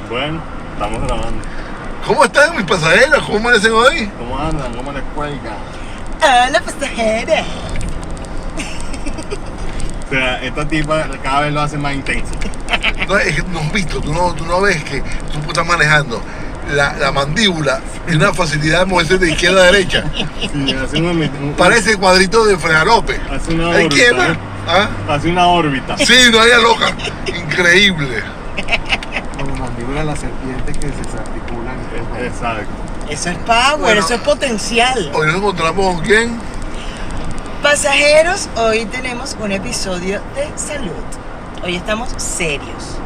Bueno, estamos grabando. ¿Cómo están mis pasajeros? ¿Cómo amanecen hoy? ¿Cómo andan? ¿Cómo les cuelga? Hola, pasajera. O sea, esta tipa cada vez lo hace más intenso. No, es que no has visto, tú no ves que tú estás manejando. La mandíbula tiene una facilidad de moverse de izquierda a derecha. Sí, hace Parece cuadrito de Fregarope. Hace una ¿Hay quién? órbita. ¿Ah? Hace una órbita. Sí, no hay loca. Increíble. Como mandíbula de la serpiente que se desarticulan. Exacto. Eso es power, Bueno. eso es potencial. Hoy nos encontramos con quién. Pasajeros, hoy tenemos un episodio de salud. Hoy estamos serios.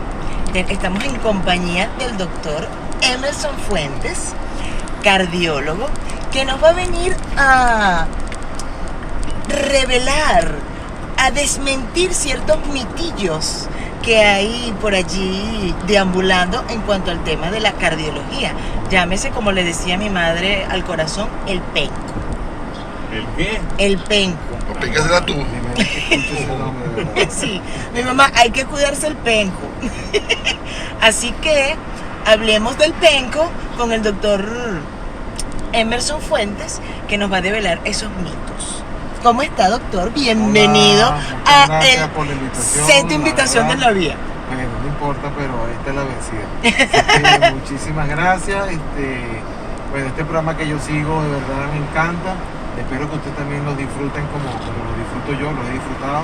Estamos en compañía del doctor Emerson Fuentes, cardiólogo, que nos va a venir a revelar, a desmentir ciertos mitillos que hay por allí deambulando en cuanto al tema de la cardiología. Llámese, como le decía mi madre al corazón, el penco. ¿El qué? El penco. No, pícasela tú. Primera vez que escucho ese nombre, de verdad. Sí, mi mamá, hay que cuidarse el penco. Así que hablemos del penco con el doctor Emerson Fuentes, que nos va a develar esos mitos. ¿Cómo está, doctor? Bienvenido Hola, muchas a gracias el por la invitación, set de la invitación de verdad. la vía. Bueno, no importa, pero esta es la vencida. Así que, muchísimas gracias. Bueno, este programa que yo sigo de verdad me encanta. Espero que ustedes también lo disfruten como lo disfruto yo, lo he disfrutado.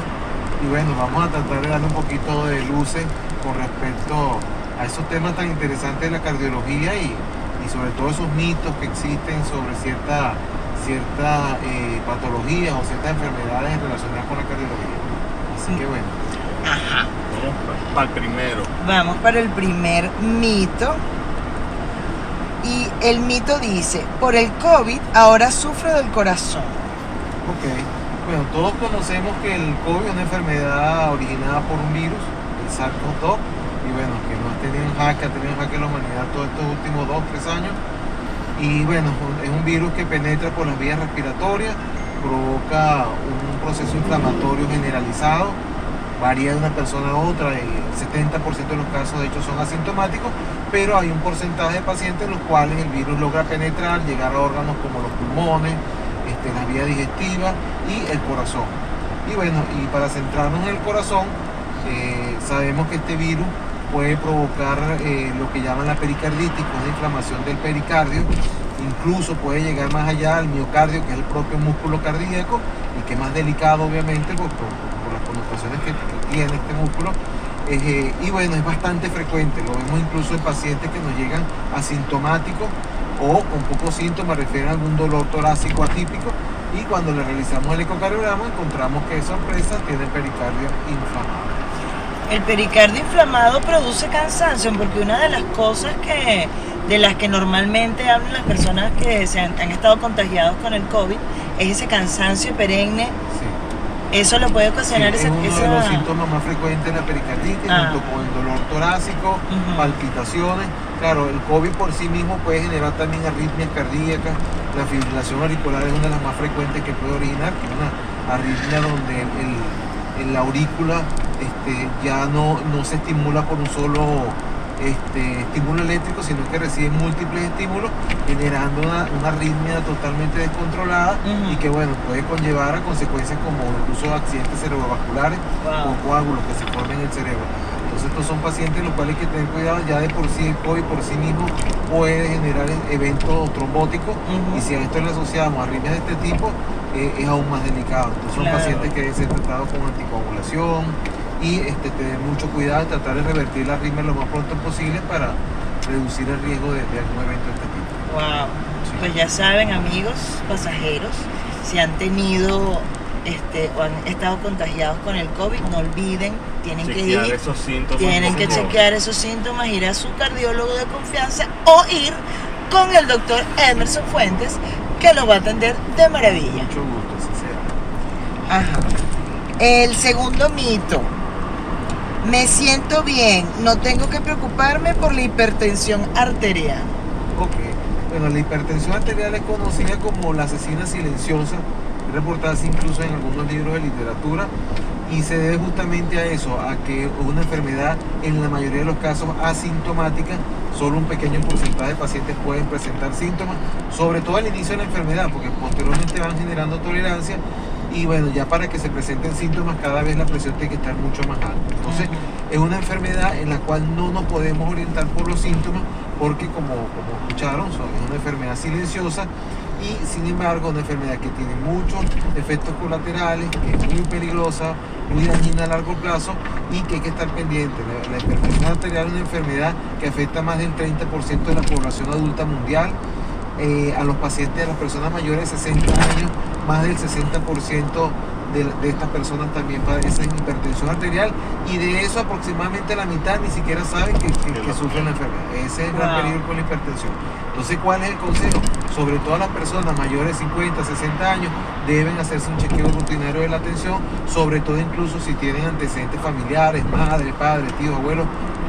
Y bueno, vamos a tratar de darle un poquito de luces con respecto a esos temas tan interesantes de la cardiología y sobre todo esos mitos que existen sobre ciertas patologías o ciertas enfermedades relacionadas con la cardiología. Así que bueno. Ajá. Vamos para el primero. Vamos para el primer mito. Y el mito dice, por el COVID ahora sufro del corazón. Ok, bueno, todos conocemos que el COVID es una enfermedad originada por un virus, el SARS-CoV-2, y bueno, que no ha tenido en jaque la humanidad todos estos últimos 2-3 años. Y bueno, es un virus que penetra por las vías respiratorias, provoca un proceso inflamatorio generalizado, varía de una persona a otra, y el 70% de los casos de hecho son asintomáticos, pero hay un porcentaje de pacientes en los cuales el virus logra penetrar, llegar a órganos como los pulmones, las vías digestivas y el corazón. Y bueno, y para centrarnos en el corazón, sabemos que este virus puede provocar lo que llaman la pericarditis, que es la inflamación del pericardio, incluso puede llegar más allá al miocardio, que es el propio músculo cardíaco, y que es más delicado obviamente por las connotaciones que tiene este músculo. Y bueno, es bastante frecuente, lo vemos incluso en pacientes que nos llegan asintomáticos o con pocos síntomas, refieren a algún dolor torácico atípico, y cuando le realizamos el ecocardiograma encontramos que, sorpresa, tiene el pericardio inflamado. El pericardio inflamado produce cansancio, porque una de las cosas de las que normalmente hablan las personas que han estado contagiados con el COVID es ese cansancio perenne. Sí. Eso lo puede ocasionar Sí, es uno de los síntomas más frecuentes de la pericarditis, junto con el dolor torácico, palpitaciones. Claro, el COVID por sí mismo puede generar también arritmias cardíacas. La fibrilación auricular es una de las más frecuentes que puede originar, que es una arritmia donde la aurícula ya no se estimula por un solo estímulo eléctrico, sino que recibe múltiples estímulos, generando una arritmia totalmente descontrolada y que bueno, puede conllevar a consecuencias como incluso accidentes cerebrovasculares o coágulos que se formen en el cerebro. Entonces estos son pacientes en los cuales hay que tener cuidado. Ya de por sí el COVID por sí mismo puede generar eventos trombóticos, y si a esto le asociamos arritmias de este tipo, es aún más delicado. Entonces son pacientes que deben ser tratados con anticoagulación y tener mucho cuidado y tratar de revertir la arritmia lo más pronto posible para reducir el riesgo de algún evento de este tipo. Wow. Sí. Pues ya saben, amigos pasajeros, si han tenido o han estado contagiados con el COVID, no olviden, tienen que ir, esos síntomas. tienen que chequear esos síntomas, ir a su cardiólogo de confianza o ir con el doctor Emerson Fuentes, que lo va a atender de maravilla. Mucho gusto, así sea. Ajá. El segundo mito. Me siento bien, no tengo que preocuparme por la hipertensión arterial. Ok, bueno, la hipertensión arterial es conocida como la asesina silenciosa, reportada incluso en algunos libros de literatura, y se debe justamente a eso, a que una enfermedad en la mayoría de los casos asintomática, solo un pequeño porcentaje de pacientes pueden presentar síntomas, sobre todo al inicio de la enfermedad, porque posteriormente van generando tolerancia y bueno, ya para que se presenten síntomas cada vez la presión tiene que estar mucho más alta. Entonces, es una enfermedad en la cual no nos podemos orientar por los síntomas, porque como escucharon, es una enfermedad silenciosa y sin embargo una enfermedad que tiene muchos efectos colaterales, que es muy peligrosa, muy dañina a largo plazo y que hay que estar pendiente. La hipertensión arterial es una enfermedad que afecta a más del 30% de la población adulta mundial. A los pacientes, a las personas mayores de 60 años, más del 60% de estas personas también padecen hipertensión arterial y de eso aproximadamente la mitad ni siquiera saben que sufren la enfermedad. Ese es el gran peligro con la hipertensión. Entonces, ¿cuál es el consejo? Sobre todo las personas mayores de 50, 60 años deben hacerse un chequeo rutinario de la tensión, sobre todo incluso si tienen antecedentes familiares, madre, padre, tío, abuelo,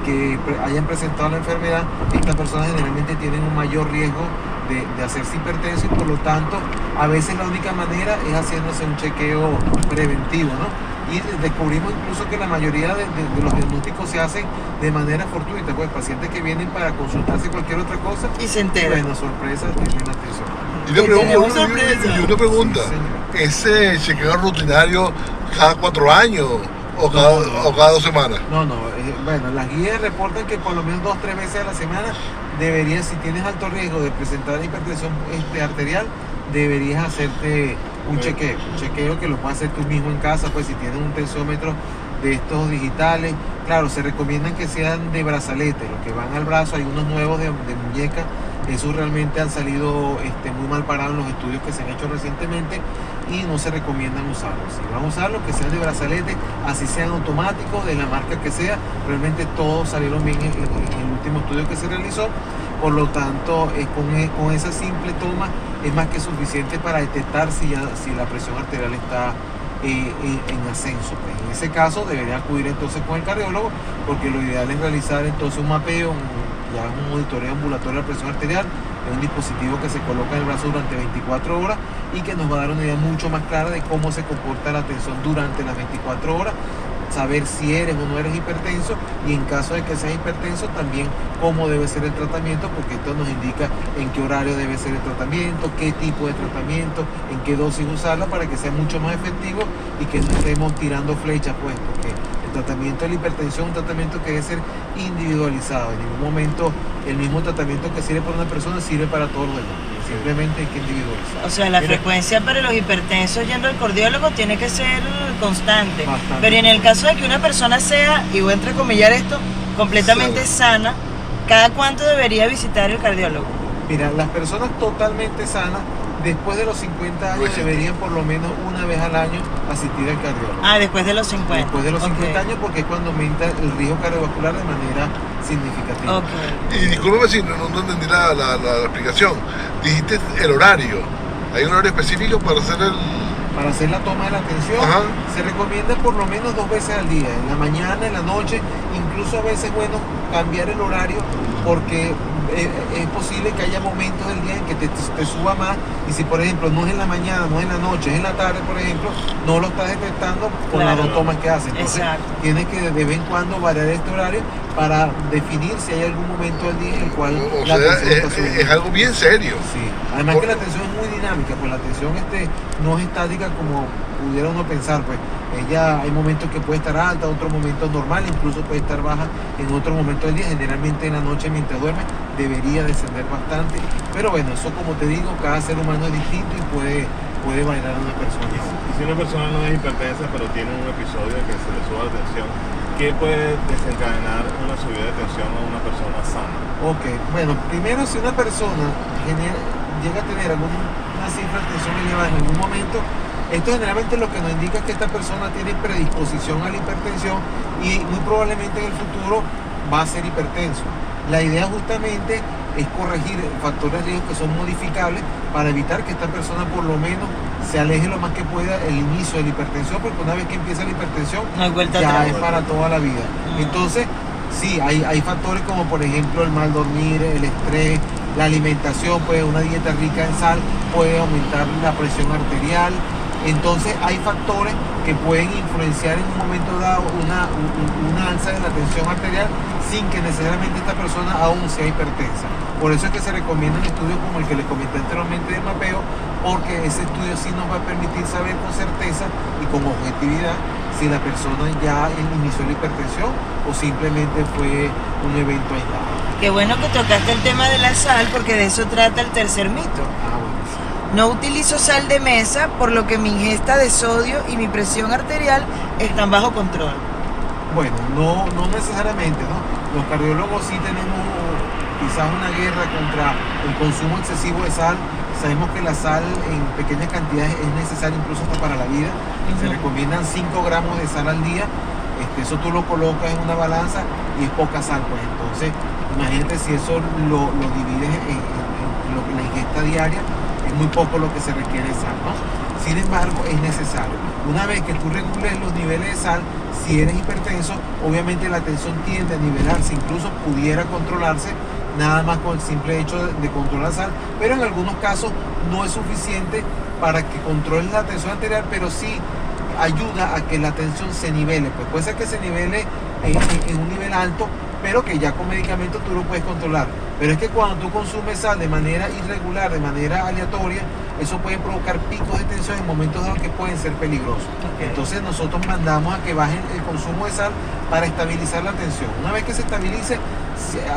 que hayan presentado la enfermedad. Estas personas generalmente tienen un mayor riesgo de hacerse hipertenso y por lo tanto a veces la única manera es haciéndose un chequeo preventivo, ¿no? Y descubrimos incluso que la mayoría de los diagnósticos se hacen de manera fortuita, pues pacientes que vienen para consultarse cualquier otra cosa y se enteran. Bueno, sorpresa, tienen la atención. Y una pregunta, Sí, ¿ese chequeo rutinario cada 4 años o cada 2 semanas? No, bueno, las guías reportan que por lo menos 2-3 veces a la semana deberías, si tienes alto riesgo de presentar hipertensión arterial, deberías hacerte un chequeo que lo puedes hacer tú mismo en casa, pues si tienes un tensiómetro de estos digitales. Claro, se recomiendan que sean de brazalete, los que van al brazo, hay unos nuevos de muñeca, esos realmente han salido muy mal parados en los estudios que se han hecho recientemente y no se recomiendan usarlos. Si van a usarlos, que sean de brazalete, así sean automáticos, de la marca que sea, realmente todos salieron bien en el último estudio que se realizó. Por lo tanto, con esa simple toma es más que suficiente para detectar si la presión arterial está en ascenso. Pues en ese caso debería acudir entonces con el cardiólogo, porque lo ideal es realizar entonces un mapeo, un monitoreo ambulatorio de la presión arterial. Es un dispositivo que se coloca en el brazo durante 24 horas y que nos va a dar una idea mucho más clara de cómo se comporta la tensión durante las 24 horas, saber si eres o no eres hipertenso y en caso de que seas hipertenso también cómo debe ser el tratamiento, porque esto nos indica en qué horario debe ser el tratamiento, qué tipo de tratamiento, en qué dosis usarla para que sea mucho más efectivo y que no estemos tirando flechas, pues, porque el tratamiento de la hipertensión es un tratamiento que debe ser individualizado. En ningún momento el mismo tratamiento que sirve para una persona sirve para todos los demás. Simplemente hay que individualizar. O sea, la frecuencia para los hipertensos yendo al cardiólogo tiene que ser constante. Bastante. Pero en el caso de que una persona sea, y voy a entrecomillar esto, completamente sana, ¿cada cuánto debería visitar el cardiólogo? Mira, las personas totalmente sanas, después de los 50 años, deberían por lo menos una vez al año asistir al cardiólogo. Ah, después de los 50. Después de los 50 años, porque es cuando aumenta el riesgo cardiovascular de manera significativa. Okay. Y discúlpeme si no entendí la explicación. Dijiste el horario. ¿Hay un horario específico para hacer Para hacer la toma de la tensión, Ajá. se recomienda por lo menos 2 veces al día, en la mañana, en la noche, incluso a veces bueno cambiar el horario, porque es posible que haya momentos del día en que te suba más, y si por ejemplo no es en la mañana, no es en la noche, es en la tarde por ejemplo, no lo estás detectando con las 2 tomas que haces. Entonces tienes que de vez en cuando variar este horario para definir si hay algún momento del día en el cual o la sea, tensión está subiendo. es algo bien serio. Sí, además que la tensión es muy dinámica, pues la tensión no es estática como pudiera uno pensar, pues ella hay momentos que puede estar alta, otros momentos normal, incluso puede estar baja en otro momento del día. Generalmente en la noche mientras duerme debería descender bastante, pero bueno, eso como te digo, cada ser humano es distinto y puede variar a una persona. Y si una persona no es hipertensa pero tiene un episodio que se le suba la tensión, ¿qué puede desencadenar una subida de tensión a una persona sana? Ok, bueno, primero si una persona llega a tener una cifra de tensión elevada en algún momento, esto generalmente lo que nos indica es que esta persona tiene predisposición a la hipertensión y muy probablemente en el futuro va a ser hipertenso. La idea justamente es corregir factores de riesgo que son modificables para evitar que esta persona por lo menos se aleje lo más que pueda el inicio de la hipertensión, porque una vez que empieza la hipertensión no hay vuelta ya atrás. es para toda la vida. Entonces, sí, hay factores como por ejemplo el mal dormir, el estrés, la alimentación, pues una dieta rica en sal puede aumentar la presión arterial. Entonces hay factores que pueden influenciar en un momento dado una alza de la tensión arterial sin que necesariamente esta persona aún sea hipertensa. Por eso es que se recomiendan estudios como el que les comenté anteriormente del mapeo, porque ese estudio sí nos va a permitir saber con certeza y con objetividad si la persona ya inició la hipertensión o simplemente fue un evento aislado. Qué bueno que tocaste el tema de la sal, porque de eso trata el tercer mito. Bueno, sí. No utilizo sal de mesa, por lo que mi ingesta de sodio y mi presión arterial están bajo control. Bueno, no necesariamente, ¿no? Los cardiólogos sí tenemos quizás una guerra contra el consumo excesivo de sal. Sabemos que la sal en pequeñas cantidades es necesaria incluso hasta para la vida. Se recomiendan 5 gramos de sal al día. Eso tú lo colocas en una balanza y es poca sal, pues. Entonces, imagínate si eso lo divides en la ingesta diaria, es muy poco lo que se requiere de sal, ¿no? Sin embargo, es necesario. Una vez que tú regules los niveles de sal, si eres hipertenso, obviamente la tensión tiende a nivelarse, incluso pudiera controlarse nada más con el simple hecho de controlar sal, pero en algunos casos no es suficiente para que controles la tensión arterial, pero sí ayuda a que la tensión se nivele. Pues puede ser que se nivele en un nivel alto, pero que ya con medicamentos tú lo puedes controlar. Pero es que cuando tú consumes sal de manera irregular, de manera aleatoria, eso puede provocar picos de tensión en momentos dados que pueden ser peligrosos. Entonces nosotros mandamos a que bajen el consumo de sal para estabilizar la tensión. Una vez que se estabilice,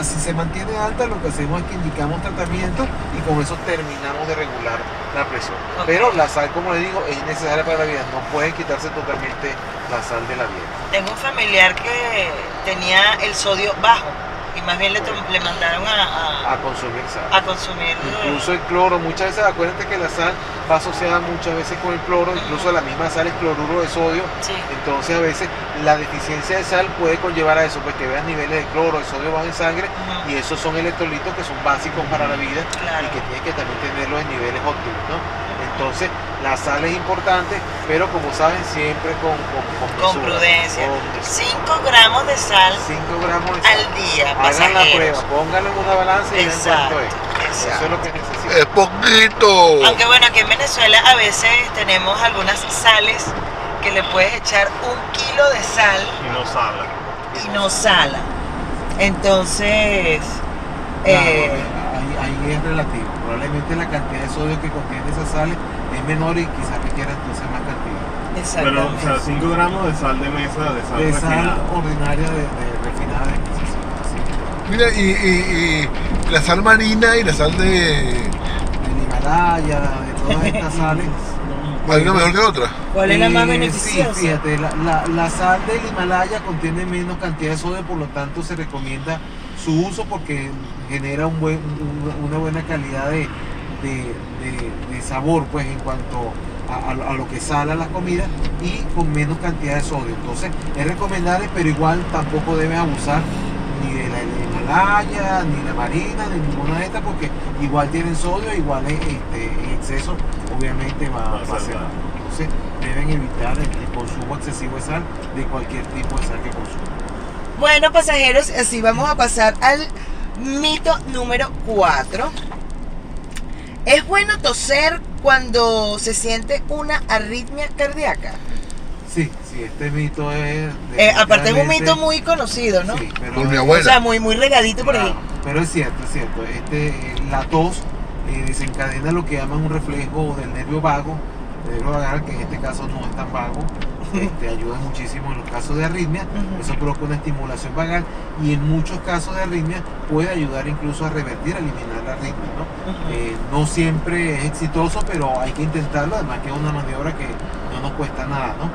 si se mantiene alta, lo que hacemos es que indicamos tratamiento y con eso terminamos de regular la presión. Pero la sal, como le digo, es necesaria para la vida. No puede quitarse totalmente la sal de la vida. Tengo un familiar que tenía el sodio bajo y más bien le mandaron A consumir sal. a consumir. Incluso el cloro, muchas veces, acuérdate que la sal va asociada muchas veces con el cloro, incluso la misma sal es cloruro de sodio. Sí. Entonces a veces la deficiencia de sal puede conllevar a eso, pues que veas niveles de cloro, de sodio bajo en sangre, y esos son electrolitos que son básicos para la vida. Claro. Y que tienes que también tenerlos en niveles óptimos, ¿no? Entonces la sal es importante, pero como saben, siempre con mesura, prudencia. con 5 gramos de sal 5 gramos de sal al día, hagan la pasajeros. prueba, pónganlo en una balanza y vean Exacto, cuánto es. Eso es lo que necesitan. Es poquito. Aunque bueno, aquí en Venezuela a veces tenemos algunas sales que le puedes echar 1 kilo de sal Y no sala. y no sala. Entonces, Ahí es relativo. Probablemente la cantidad de sodio que contiene esas sales es menor y quizás requiera entonces más cantidad. Pero, o exactamente. sea, 5 gramos de sal de mesa, de sal De sal refinada. ordinaria de refinada de adquisición. Mira, y la sal marina y la sal de... Del Himalaya, de todas estas sales. ¿Hay una mejor que otra? ¿Cuál es la más Sí, beneficiosa? fíjate, la sal del Himalaya contiene menos cantidad de sodio, por lo tanto se recomienda su uso porque genera una buena calidad de sabor, pues, en cuanto a lo que sala la comida y con menos cantidad de sodio. Entonces es recomendable, pero igual tampoco debes abusar ni de la Himalaya, ni la marina, ni ninguna de estas, porque igual tienen sodio, igual en exceso obviamente va a ser. Entonces deben evitar el consumo excesivo de sal, de cualquier tipo de sal que consuman. Bueno, pasajeros, así vamos a pasar al mito número 4. ¿Es bueno toser cuando se siente una arritmia cardíaca? Sí, este mito es... Aparte es un mito definitivamente- muy conocido, ¿no? Sí, pero, Por mi O abuela. sea, muy regadito por ahí. pero es cierto, es cierto. La tos desencadena lo que llaman un reflejo del nervio vago, el nervio vagal, que en este caso no es tan vago. Ayuda muchísimo en los casos de arritmia. Eso provoca una estimulación vagal y en muchos casos de arritmia puede ayudar incluso a revertir, a eliminar la arritmia, ¿no? No siempre es exitoso, pero hay que intentarlo, además que es una maniobra que no nos cuesta nada, ¿no?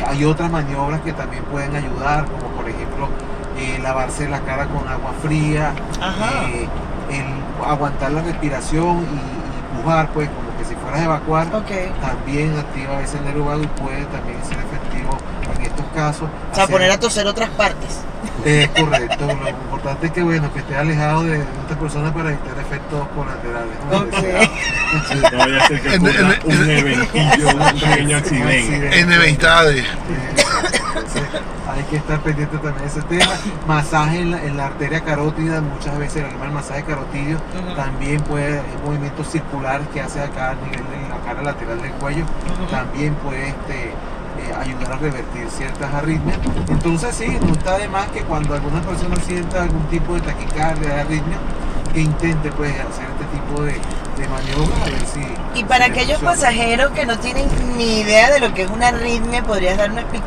Hay otras maniobras que también pueden ayudar, como por ejemplo lavarse la cara con agua fría, Ajá. el aguantar la respiración y pujar, pues como que si fueras a evacuar. Ok. También activa ese nervio vago y puede también ser efectivo en estos casos. O sea, hacer- poner a toser otras partes. Es correcto, lo importante es que bueno, que esté alejado de otras personas para evitar efectos colaterales, ¿no? Ok. No vaya a ser que En- ocurra en- un eventillo, un pequeño accidente. Enemistades. Entonces, hay que estar pendiente también de ese tema. Masaje en la arteria carótida, muchas veces el masaje carotidio Ujú. también puede, movimientos circulares que hace acá a nivel de la cara lateral del cuello, Ujú. también puede ayudar a revertir ciertas arritmias. Entonces sí, no está de más que cuando alguna persona sienta algún tipo de taquicardia, de arritmia, que intente pues hacer este tipo de maniobras a ver si... Y para si le aquellos funciona. pasajeros que no tienen ni idea de lo que es una arritmia, ¿podrías dar una corta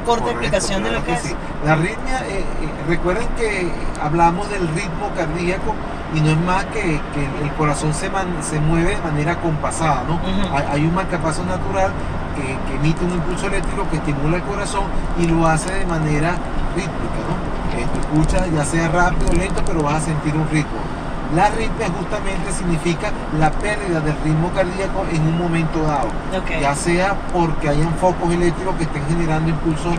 Correcto, explicación de claro lo que es? sí. La arritmia, recuerden que hablamos del ritmo cardíaco y no es más que el corazón se mueve de manera compasada, ¿no? Ujú. Hay un marcapaso natural que emite un impulso eléctrico que estimula el corazón y lo hace de manera rítmica, ¿no? Tú escuchas, ya sea rápido o lento, pero vas a sentir un ritmo. La arritmia justamente significa la pérdida del ritmo cardíaco en un momento dado, Ok. ya sea porque hayan focos eléctricos que estén generando impulsos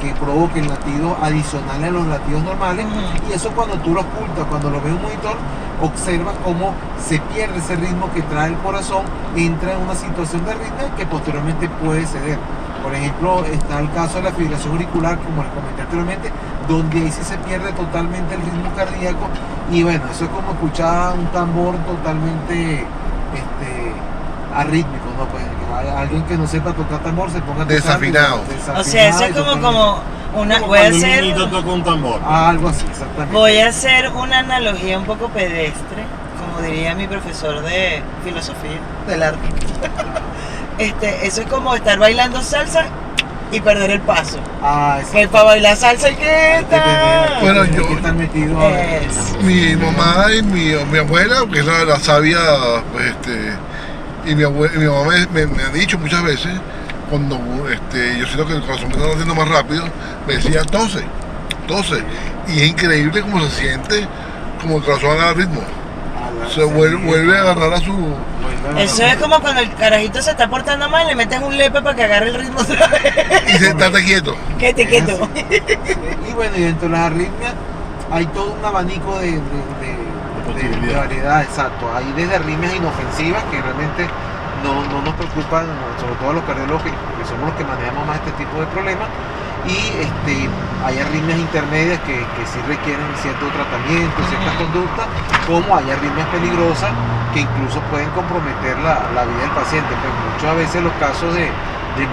que provoquen latidos adicionales a los latidos normales, Ujú. y eso cuando tú lo ocultas, cuando lo ves en un monitor, observa cómo se pierde ese ritmo que trae el corazón, entra en una situación de arritmia que posteriormente puede ceder. Por ejemplo, está el caso de la fibrilación auricular, como les comenté anteriormente, donde ahí sí se pierde totalmente el ritmo cardíaco, y bueno, eso es como escuchar un tambor totalmente arrítmico, ¿no? Pues alguien que no sepa tocar tambor se ponga a tocar Desafinado. O sea, eso es y como totalmente- una. Como Voy a cuando un hacer. niñito toca un tambor. algo así, exactamente. Voy a hacer una analogía un poco pedestre, como diría mi profesor de filosofía del arte. Eso es como estar bailando salsa y perder el paso. Que para bailar salsa hay que Hay que estar. Bueno, hay que yo- estar metido Es. Mi mamá y mi abuela, que es la sabia, pues, y mi mamá me ha dicho muchas veces, cuando yo siento que el corazón me está haciendo más rápido, me decía tose. Y es increíble cómo se siente, como el corazón agarra ritmo. Se vuelve a agarrar a su... Eso es como cuando el carajito se está portando mal, le metes un lepe para que agarre el ritmo otra vez. Y se estate quieto. Quieto. Y bueno, y dentro de las arritmias hay todo un abanico de posibilidades. variedad, exacto. Hay desde arritmias inofensivas que realmente no nos preocupan, sobre todo a los cardiólogos que somos los que manejamos más este tipo de problemas. Y hay arritmias intermedias que sí requieren cierto tratamiento, ciertas conductas, como hay arritmias peligrosas que incluso pueden comprometer la vida del paciente. Pues muchas veces los casos de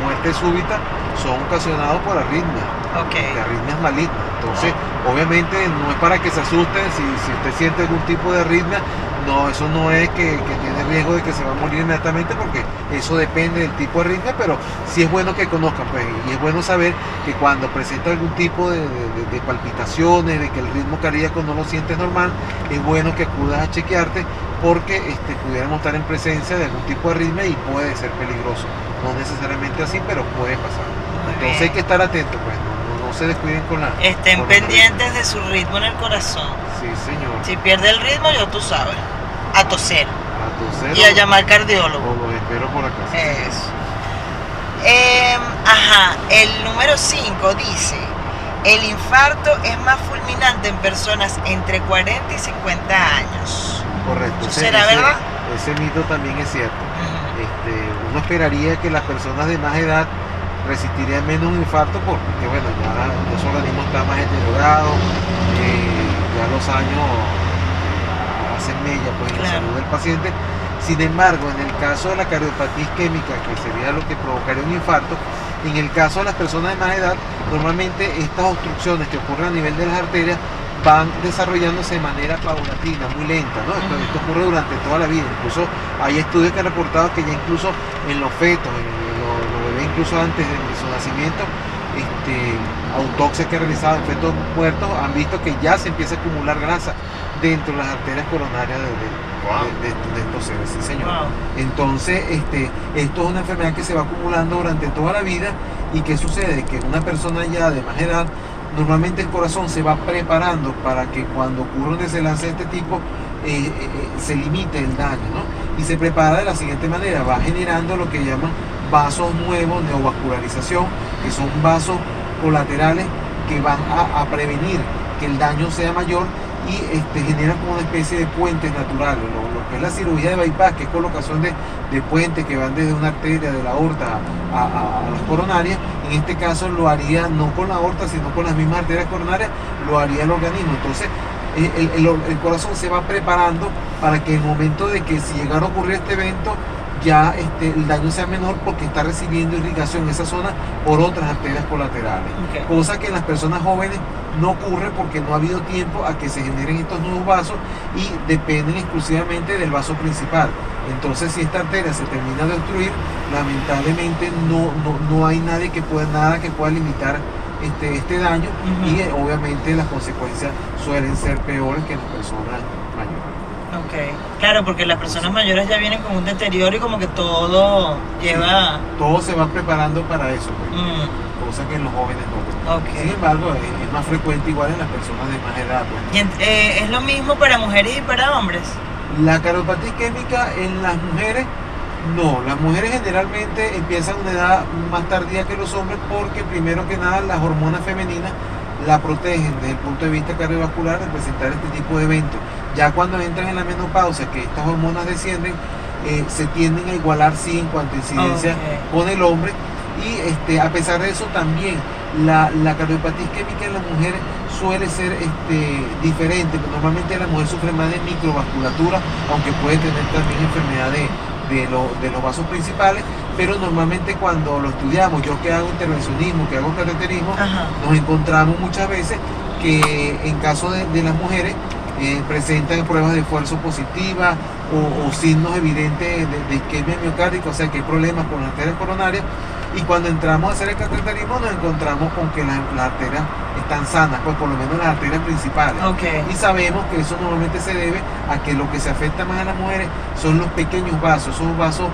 muerte súbita son ocasionados por arritmias, Ok. de arritmias malignas. Entonces, obviamente no es para que se asusten si usted siente algún tipo de arritmia. No, eso no es que tiene riesgo de que se va a morir inmediatamente, porque eso depende del tipo de arritmia, pero sí es bueno que conozcan, pues, y es bueno saber que cuando presenta algún tipo de palpitaciones, de que el ritmo cardíaco no lo sientes normal, es bueno que acudas a chequearte, porque pudiéramos estar en presencia de algún tipo de arritmia y puede ser peligroso. No necesariamente así, pero puede pasar. Entonces hay que estar atentos, pues, no se descuiden con la... Estén con la pendientes de su ritmo en el corazón. arritmia. Sí, señor. Si pierde el ritmo, ya tú sabes. A toser. A toser Y a o- llamar cardiólogo. o los espero por acá. Eso. El número 5 dice: el infarto es más fulminante en personas entre 40 y 50 años. Correcto. ¿Será verdad? Ese mito también es cierto. Ujú. Uno esperaría que las personas de más edad resistirían menos un infarto porque, bueno, ya su organismo está más deteriorado, ya los años hacen mella pues, en la Claro. salud del paciente. Sin embargo, en el caso de la cardiopatía isquémica, que sería lo que provocaría un infarto, en el caso de las personas de más edad, normalmente estas obstrucciones que ocurren a nivel de las arterias van desarrollándose de manera paulatina, muy lenta, ¿no? Esto ocurre durante toda la vida. Incluso hay estudios que han reportado que ya incluso en los fetos, en los bebés incluso antes de su nacimiento, autopsias que han realizado en fetos muertos han visto que ya se empieza a acumular grasa dentro de las arterias coronarias de estos seres, sí señor. Wow. Entonces, esto es una enfermedad que se va acumulando durante toda la vida. ¿Y qué sucede? Que una persona ya de más edad, normalmente el corazón se va preparando para que cuando ocurra un desenlace de este tipo, se limite el daño, ¿no? Y se prepara de la siguiente manera, va generando lo que llaman vasos nuevos, neovascularización, que son vasos colaterales que van a prevenir que el daño sea mayor y generan como una especie de puentes naturales. Lo que es la cirugía de bypass, que es colocación de puentes que van desde una arteria de la aorta a las coronarias, en este caso lo haría no con la aorta, sino con las mismas arterias coronarias, lo haría el organismo. Entonces el corazón se va preparando para que en el momento de que si llegara a ocurrir este evento, ya el daño sea menor porque está recibiendo irrigación en esa zona por otras arterias colaterales. Okay. Cosa que en las personas jóvenes no ocurre porque no ha habido tiempo a que se generen estos nuevos vasos y dependen exclusivamente del vaso principal. Entonces, si esta arteria se termina de obstruir, lamentablemente no hay nada que pueda limitar este daño. Y obviamente las consecuencias suelen ser peores que en las personas mayores. Ok, claro, porque las personas mayores ya vienen con un deterioro y como que todo lleva... Todo se va preparando para eso, pues. Cosa que en los jóvenes no. Okay. Sin embargo, es más frecuente igual en las personas de más edad, pues. Y ¿es lo mismo para mujeres y para hombres? La cardiopatía isquémica en las mujeres, no. Las mujeres generalmente empiezan a una edad más tardía que los hombres porque primero que nada las hormonas femeninas la protegen desde el punto de vista cardiovascular de presentar este tipo de eventos. Ya cuando entran en la menopausia, que estas hormonas descienden, se tienden a igualar sí en cuanto a incidencia con el hombre. Y a pesar de eso también la cardiopatía isquémica en la mujer suele ser diferente. Normalmente la mujer sufre más de microvasculatura, aunque puede tener también enfermedad de los vasos principales, pero normalmente cuando lo estudiamos, yo que hago intervencionismo, que hago cateterismo, nos encontramos muchas veces que en caso de las mujeres presentan pruebas de esfuerzo positiva o signos evidentes de isquemia miocárdica, o sea que hay problemas con las arterias coronarias. Y cuando entramos a hacer el cateterismo nos encontramos con que las arterias están sanas, pues por lo menos las arterias principales. Y sabemos que eso normalmente se debe a que lo que se afecta más a las mujeres son los pequeños vasos, esos vasos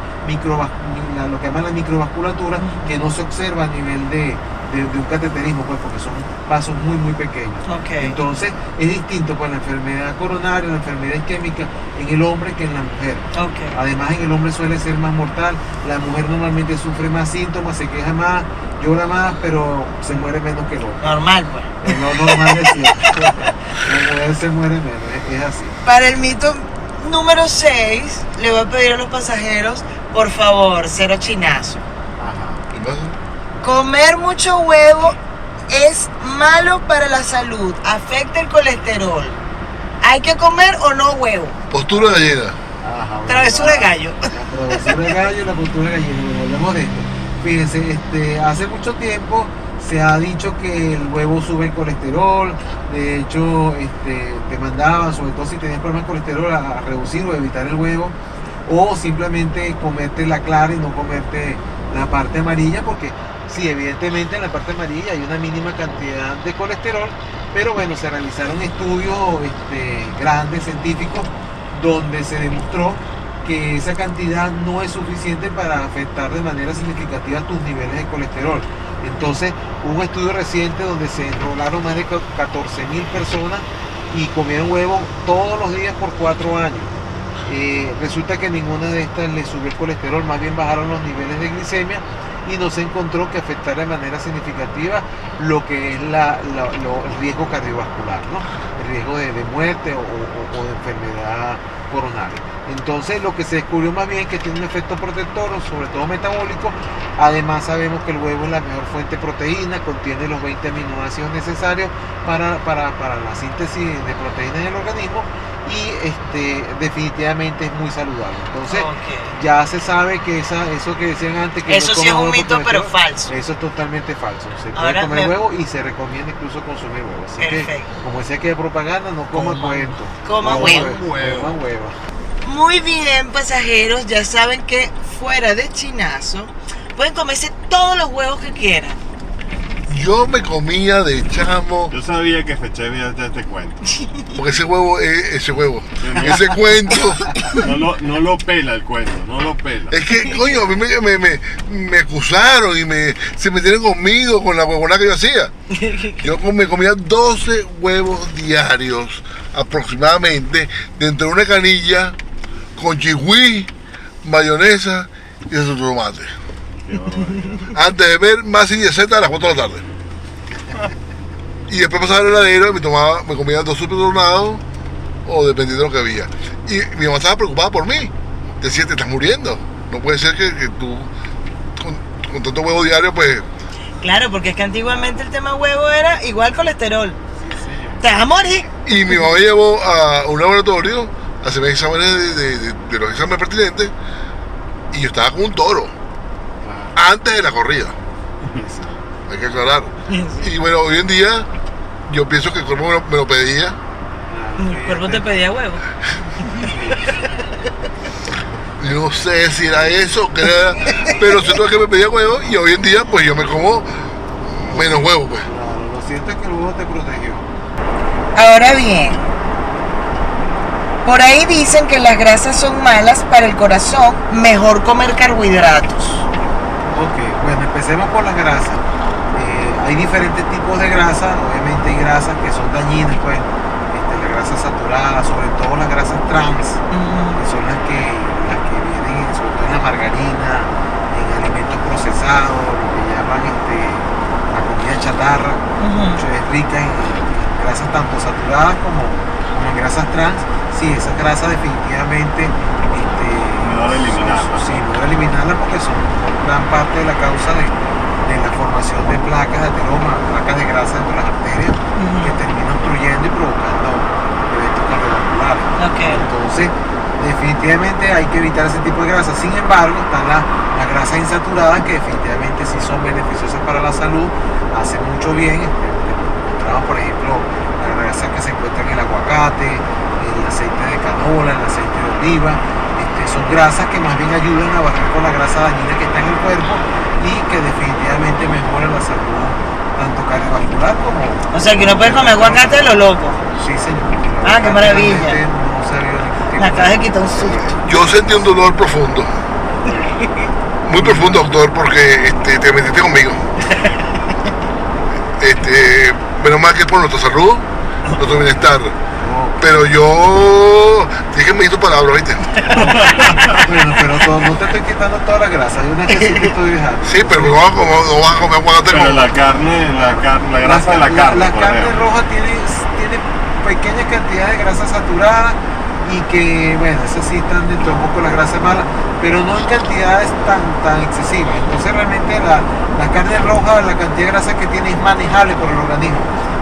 lo que llaman la microvasculatura, que no se observa a nivel de un cateterismo, pues porque son vasos muy muy pequeños. Entonces es distinto pues la enfermedad coronaria, la enfermedad isquémica en el hombre que en la mujer. Además en el hombre suele ser más mortal, la mujer normalmente sufre más síntomas, se queja más, llora más, pero se muere menos que el hombre. Normal, pues. No, normal es cierto. La mujer se muere menos, es así. Para el mito número 6, le voy a pedir a los pasajeros, por favor, cero chinazo. Comer mucho huevo es malo para la salud, afecta el colesterol. ¿Hay que comer o no huevo? Postura de gallina. Travesura de gallo. La travesura de gallo y la postura de gallina. Bueno, hablemos de esto. Fíjense, hace mucho tiempo se ha dicho que el huevo sube el colesterol. De hecho, te mandaban, sobre todo si tenías problemas de colesterol, a reducir o evitar el huevo. O simplemente comerte la clara y no comerte la parte amarilla, porque sí, evidentemente en la parte amarilla hay una mínima cantidad de colesterol, pero bueno, se realizaron estudios grandes, científicos, donde se demostró que esa cantidad no es suficiente para afectar de manera significativa tus niveles de colesterol. Entonces, hubo un estudio reciente donde se enrolaron más de 14.000 personas y comieron huevo todos los días por 4 años. Resulta que ninguna de estas les subió el colesterol, más bien bajaron los niveles de glicemia y no se encontró que afectara de manera significativa lo que es el riesgo cardiovascular, ¿no? El riesgo de muerte o de enfermedad coronaria. Entonces lo que se descubrió más bien es que tiene un efecto protector, sobre todo metabólico. Además sabemos que el huevo es la mejor fuente de proteína, contiene los 20 aminoácidos necesarios para la síntesis de proteínas en el organismo y definitivamente es muy saludable. Entonces ya se sabe que eso que decían antes, que eso no sí es un huevo mito, pero falso. Eso es totalmente falso. Se puede comer huevo y se recomienda incluso consumir huevo. Así que, como decía que de propaganda, no coma cuento. Coma huevo. Coma huevo. Muy bien, pasajeros, ya saben que fuera de chinazo pueden comerse todos los huevos que quieran. Yo me comía de chamo. Yo sabía que Feche había hecho este cuento. Porque ese ese cuento. No lo pela el cuento, no lo pela. Es que, coño, a mí me acusaron y se metieron conmigo con la huevona que yo hacía. Yo me comía 12 huevos diarios aproximadamente dentro de una canilla con chigüí, mayonesa y su tomate. Qué barbaridad. Antes de ver Mazinger Z a las 4 de la tarde. Y después pasaba al heladero y me comía 2 super tornados o dependiendo de lo que había. Y mi mamá estaba preocupada por mí. Decía, te estás muriendo. No puede ser que tú con tanto huevo diario, pues... Claro, porque es que antiguamente el tema huevo era igual colesterol. Sí, señor. Te vas a morir. Y mi mamá me llevó a un laboratorio a hacerme exámenes de los exámenes pertinentes y yo estaba como un toro Claro. antes de la corrida, Sí. hay que aclarar. Y bueno, hoy en día yo pienso que el cuerpo me lo pedía. Claro, El cuerpo te pedía huevo. Yo no sé si era eso, que era, pero siento que me pedía huevo y hoy en día pues yo me como menos huevo pues. Claro, lo cierto es que el huevo te protegió. Ahora bien, por ahí dicen que las grasas son malas para el corazón, mejor comer carbohidratos. Ok, bueno, empecemos por las grasas. Hay diferentes tipos de grasas, obviamente hay grasas que son dañinas, pues, la grasa saturada, sobre todo las grasas trans, que son las que vienen, sobre todo en la margarina, en alimentos procesados, lo que llaman la comida chatarra, mucho es rica en grasas tanto saturadas como en grasas trans. Sí, esas grasas definitivamente Mejor eliminarlas. sí, mejor eliminarlas porque son gran parte de la causa de la formación de placas de ateroma, placas de grasa dentro de las arterias, que terminan obstruyendo y provocando eventos cardiovasculares. Okay. Entonces, definitivamente hay que evitar ese tipo de grasas. Sin embargo, están las grasas insaturadas que definitivamente sí son beneficiosas para la salud, hacen mucho bien. Encontramos, por ejemplo, las grasas que se encuentran en el aguacate, el aceite de canola, el aceite de oliva. Son grasas que más bien ayudan a bajar con la grasa dañina que está en el cuerpo y que definitivamente mejoran la salud tanto cardiovascular como... O sea, que uno puede comer aguacate de lo loco. Sí, señor. Ah, qué maravilla. Realmente no se ha habido ningún tipo Me acabas de quitar un susto. Yo sentí un dolor profundo, muy profundo, doctor, porque te metiste conmigo. Menos mal que es por nuestra salud, nuestro bienestar. Pero yo tienes que medir tus palabras, ¿viste? Bueno, pero no te estoy quitando toda la grasa, hay una que sí te estoy dejando. Sí, pero no vas a comer aguacate Pero con... la carne, la grasa de la carne. La por carne ejemplo. roja tiene pequeña cantidad de grasa saturada y que, bueno, esas sí están dentro de un poco de las grasas malas, pero no en cantidades tan excesivas. Entonces realmente la carne roja, la cantidad de grasa que tiene es manejable por el organismo.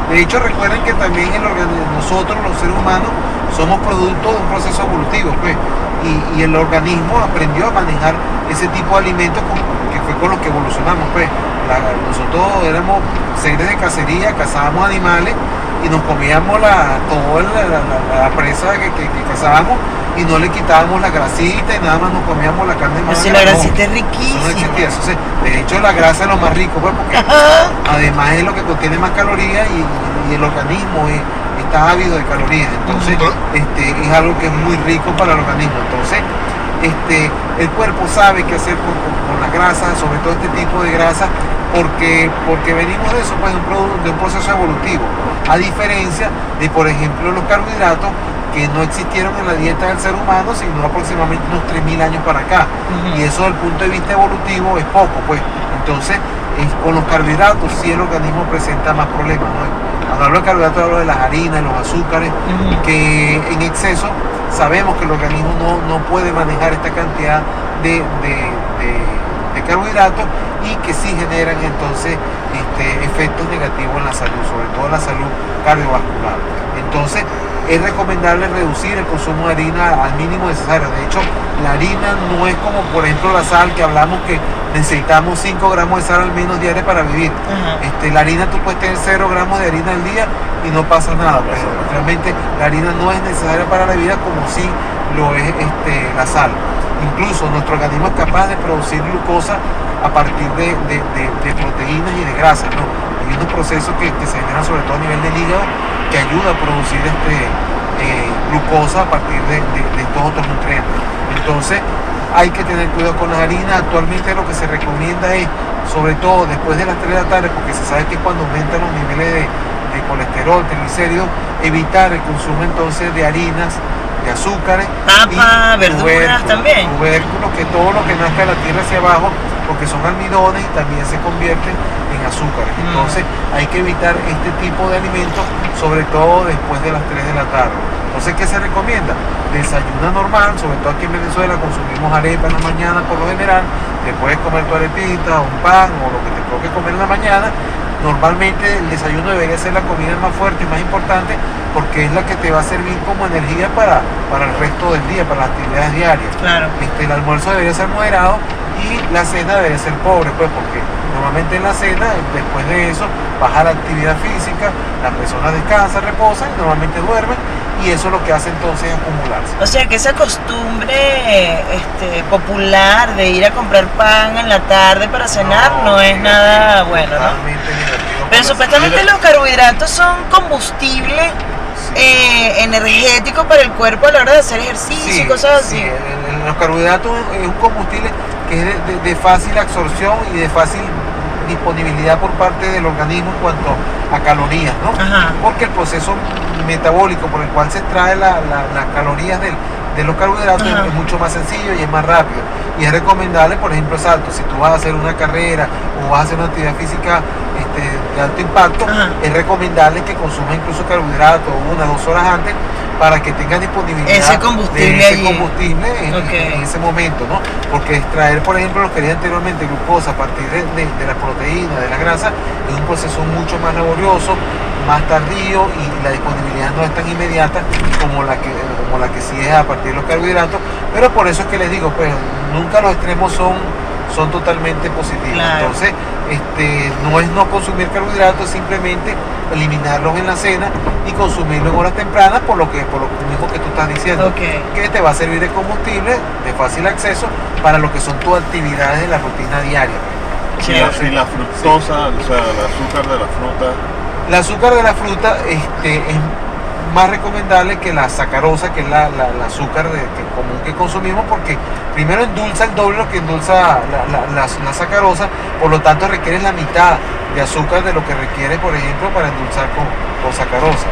De hecho, recuerden que también nosotros, los seres humanos, somos producto de un proceso evolutivo, pues, y el organismo aprendió a manejar ese tipo de alimentos que fue con los que evolucionamos, pues. Nosotros éramos seres de cacería, cazábamos animales y nos comíamos toda la presa que cazábamos y no le quitábamos la grasita y nada más nos comíamos la carne Pero más. si la grasita es Eso no riquísima. existía. Entonces, de hecho, la grasa es lo más rico, pues, porque además es lo que contiene más calorías y el organismo está ávido de calorías. Entonces, es algo que es muy rico para el organismo. Entonces, el cuerpo sabe qué hacer con la grasa, sobre todo este tipo de grasa, porque venimos de eso, pues, de un proceso evolutivo. A diferencia de, por ejemplo, los carbohidratos, que no existieron en la dieta del ser humano, sino aproximadamente unos 3.000 años para acá. Y eso, desde el punto de vista evolutivo, es poco, pues. Entonces, con los carbohidratos sí el organismo presenta más problemas, ¿no? Cuando hablo de carbohidratos hablo de las harinas, los azúcares, que en exceso sabemos que el organismo no puede manejar esta cantidad de carbohidratos y que sí generan entonces efectos negativos en la salud, sobre todo en la salud cardiovascular. Entonces, es recomendable reducir el consumo de harina al mínimo necesario. De hecho, la harina no es como, por ejemplo, la sal, que hablamos que necesitamos 5 gramos de sal al menos diarios para vivir. La harina, tú puedes tener 0 gramos de harina al día y no pasa nada. Pues, realmente la harina no es necesaria para la vida como sí lo es la sal. Incluso nuestro organismo es capaz de producir glucosa a partir de proteínas y de grasas, ¿no? Hay unos procesos que se generan sobre todo a nivel del hígado que ayuda a producir glucosa a partir de estos otros nutrientes. Entonces hay que tener cuidado con las harinas. Actualmente lo que se recomienda es, sobre todo después de las 3 de la tarde, porque se sabe que es cuando aumentan los niveles de colesterol, triglicéridos, evitar el consumo entonces de harinas, de azúcares, papa, verduras también. Tubérculos, que todo lo que nazca de la tierra hacia abajo porque son almidones y también se convierten en azúcares. Entonces hay que evitar este tipo de alimentos, sobre todo después de las 3 de la tarde. Entonces, ¿qué se recomienda? Desayuna normal, sobre todo aquí en Venezuela consumimos arepa en la mañana por lo general, te puedes comer tu arepita, un pan o lo que te toque comer en la mañana. Normalmente el desayuno debería ser la comida más fuerte y más importante porque es la que te va a servir como energía para el resto del día, para las actividades diarias. Claro. El almuerzo debería ser moderado y la cena debería ser pobre, pues porque normalmente en la cena, después de eso, baja la actividad física, las personas descansan, reposan y normalmente duermen y eso lo que hace entonces es acumularse. O sea que esa costumbre popular de ir a comprar pan en la tarde para cenar no es nada bueno, ¿no? Totalmente negativo. Pero supuestamente los carbohidratos son combustible energético para el cuerpo a la hora de hacer ejercicio y cosas así. Sí, los carbohidratos es un combustible que es de fácil absorción y de fácil disponibilidad por parte del organismo en cuanto a calorías, ¿no? Ajá. Porque el proceso metabólico por el cual se extrae las calorías de los carbohidratos Ajá. es mucho más sencillo y es más rápido. Y es recomendable, por ejemplo, exacto, si tú vas a hacer una carrera o vas a hacer una actividad física de alto impacto, Ajá. es recomendable que consumas incluso carbohidratos 1 o 2 horas antes para que tengas disponibilidad Ese combustible de ese allí. combustible en ese momento, ¿no? Porque extraer, por ejemplo, lo que dije anteriormente, glucosa a partir de la proteína, de la grasa, es un proceso mucho más laborioso, más tardío y la disponibilidad no es tan inmediata como la que sí es a partir de los carbohidratos, pero por eso es que les digo, pues nunca los extremos son totalmente positivos. Claro. Entonces, no es no consumir carbohidratos, simplemente eliminarlos en la cena y consumirlos en horas tempranas por lo mismo que tú estás diciendo, Ok. que te va a servir de combustible de fácil acceso para lo que son tus actividades de la rutina diaria. Y la fructosa, o sea, el azúcar de la fruta. El azúcar de la fruta es más recomendable que la sacarosa, que es la azúcar común que consumimos, porque primero endulza el doble lo que endulza la sacarosa, por lo tanto requieres la mitad de azúcar de lo que requiere, por ejemplo, para endulzar con sacarosa.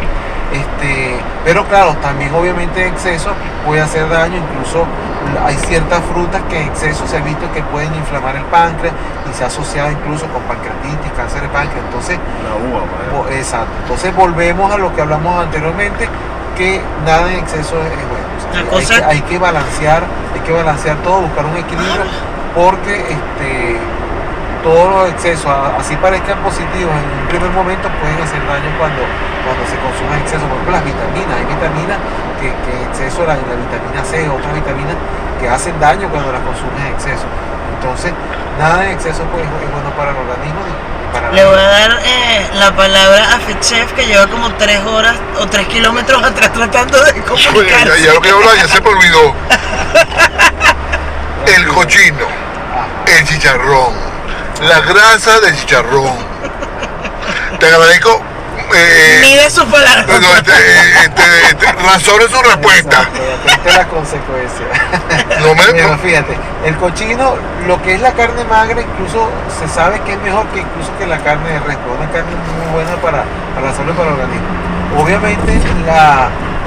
Pero claro, también obviamente en exceso puede hacer daño, incluso hay ciertas frutas que en exceso se ha visto que pueden inflamar el páncreas y se ha asociado incluso con pancreatitis, cáncer de páncreas. Entonces, La uva, por ejemplo. exacto. Entonces volvemos a lo que hablamos anteriormente, que nada en exceso es bueno. O sea, La cosa- hay que balancear todo, buscar un equilibrio, porque todos los excesos, así parezcan positivos en un primer momento, pueden hacer daño cuando se consume en exceso. Por ejemplo, las vitaminas, hay vitaminas que en exceso, la vitamina C, otras vitaminas que hacen daño cuando las consumes en exceso. Entonces, nada en exceso pues, es bueno para el organismo y para Le voy a dar la palabra a Fechef, que lleva como 3 horas o 3 kilómetros atrás tratando de Ya comunicarse. lo que hablar ya se me olvidó. El cochino, el chicharrón, la grasa del chicharrón. Te agradezco. Mide sus palabras. Razone su respuesta. Atente a las consecuencias. No me. Mira, fíjate, el cochino, lo que es la carne magra, incluso se sabe que es mejor que incluso que la carne de res, una carne muy buena para la salud y para el organismo. Obviamente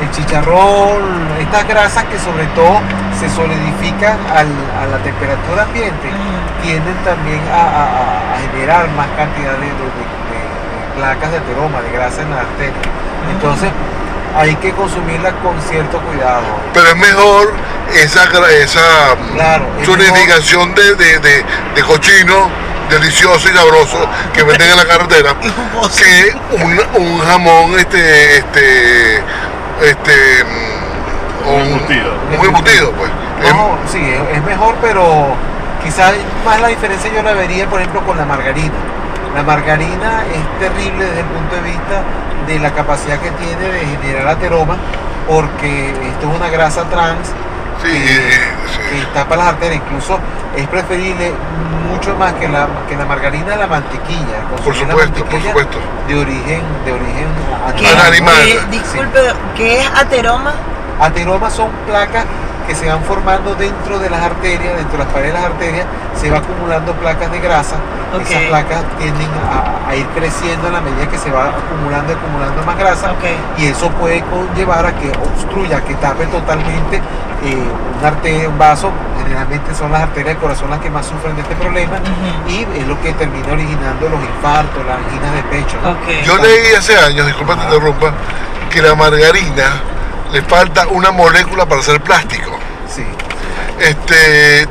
el chicharrón, estas grasas que sobre todo se solidifican a la temperatura ambiente, tienden también a generar más cantidad de placas de ateroma, de grasa en la arteria. Entonces hay que consumirla con cierto cuidado. Pero es mejor esa Claro, es zonificación de cochino delicioso y sabroso que venden en la carretera que un jamón muy embutido pues. No, sí, es mejor, pero quizás más la diferencia yo la vería, por ejemplo, con la margarina. La margarina es terrible desde el punto de vista de la capacidad que tiene de generar ateroma, porque esto es una grasa trans que tapa las arterias. Incluso es preferible mucho más que la margarina la mantequilla. Por supuesto. De origen animal. Disculpe, ¿qué es ateroma? Ateromas son placas que se van formando dentro de las arterias, dentro de las paredes de las arterias, se va acumulando placas de grasa. Ok. Esas placas tienden a ir creciendo a la medida que se va acumulando más grasa, Ok. y eso puede conllevar a que obstruya, que tape totalmente una arteria, un vaso, generalmente son las arterias del corazón las que más sufren de este problema y es lo que termina originando los infartos, las anginas de pecho, ¿no? Ok. Yo leí hace años, disculpa que te interrumpa, que la margarina le falta una molécula para hacer plástico. Sí.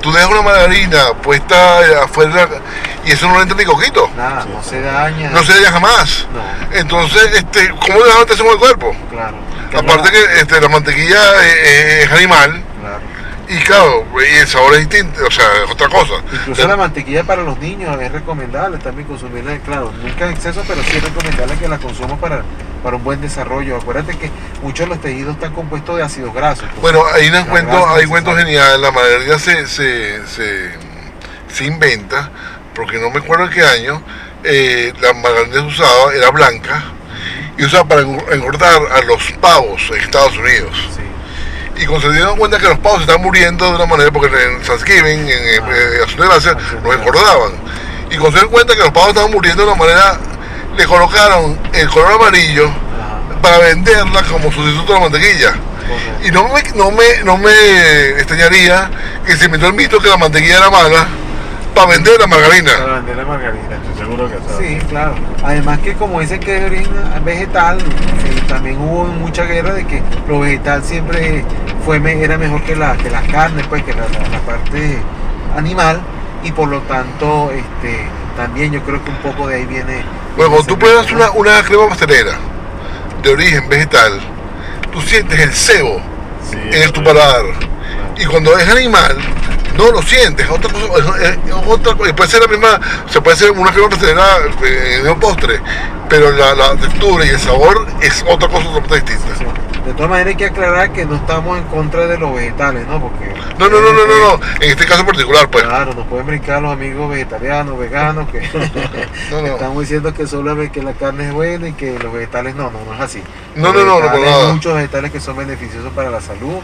Tú dejas una margarina puesta afuera y eso no le entra ni coquito. Nada, no se daña. No se daña jamás. No, Entonces, ¿cómo le dejas eso en el cuerpo? claro. Aparte que la mantequilla es animal Claro. y claro, y el sabor es distinto, o sea, es otra cosa. Incluso la mantequilla para los niños es recomendable también consumirla, claro, nunca en exceso, pero sí es recomendable que la consumas para un buen desarrollo. Acuérdate que muchos de los tejidos están compuestos de ácidos grasos. Entonces, Bueno, hay la grasa hay es cuentos necesaria. geniales. La margarina se inventa, porque no me acuerdo en qué año, la margarina que se usaba era blanca y usaba para engordar a los pavos en Estados Unidos. Sí. Y cuando se dieron cuenta que los pavos se estaban muriendo de una manera, porque en Thanksgiving, en Acción de Gracias, los engordaban. Y cuando se dieron cuenta que los pavos estaban muriendo de una manera, le colocaron el color amarillo Ajá. para venderla como sustituto de la mantequilla. Correcto. Y no me extrañaría que se inventó el mito que la mantequilla era mala para vender la margarina. Para vender la margarina. Estoy seguro que Sí, claro. Además que como dicen que es de origen vegetal, también hubo mucha guerra de que lo vegetal siempre era mejor que las carnes, pues que la parte animal, y por lo tanto también yo creo que un poco de ahí viene. Bueno, cuando tú ese pruebas mito, ¿no? una crema pastelera de origen vegetal, tú sientes el cebo sí, en tu paladar. Y cuando es animal, no lo sientes, es otra cosa, puede ser la misma, se puede hacer una crema pastelera en un postre, pero la textura y el sabor es otra cosa totalmente distinta. Sí. De todas maneras hay que aclarar que no estamos en contra de los vegetales, ¿no? Porque No, en este caso en particular, pues. Claro, nos pueden brincar los amigos vegetarianos, veganos, que No, no. estamos diciendo que solamente que la carne es buena y que los vegetales no es así. No, Los por vegetales, nada. hay muchos vegetales que son beneficiosos para la salud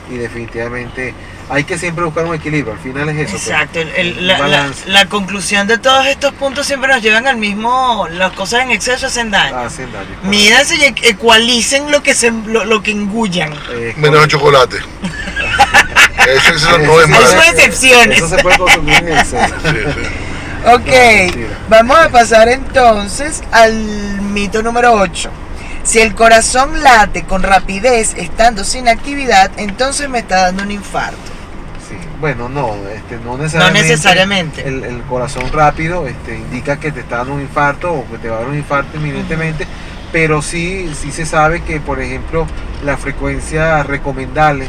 y definitivamente hay que siempre buscar un equilibrio, al final es eso. pues. Exacto, Un balance. la conclusión de todos estos puntos siempre nos llevan al mismo, las cosas en exceso hacen daño. Hacen daño. Mídanse y ecualicen lo que engullan. Menos el chocolate. Eso no es Hay malo. sus excepciones. Eso se puede consumir en exceso. Sí, sí. Ok, mentira. vamos a pasar entonces al mito número 8. Si el corazón late con rapidez estando sin actividad, entonces me está dando un infarto. Sí, bueno, no No necesariamente. El corazón rápido indica que te está dando un infarto o que te va a dar un infarto inminentemente, pero sí se sabe que, por ejemplo, la frecuencia recomendable,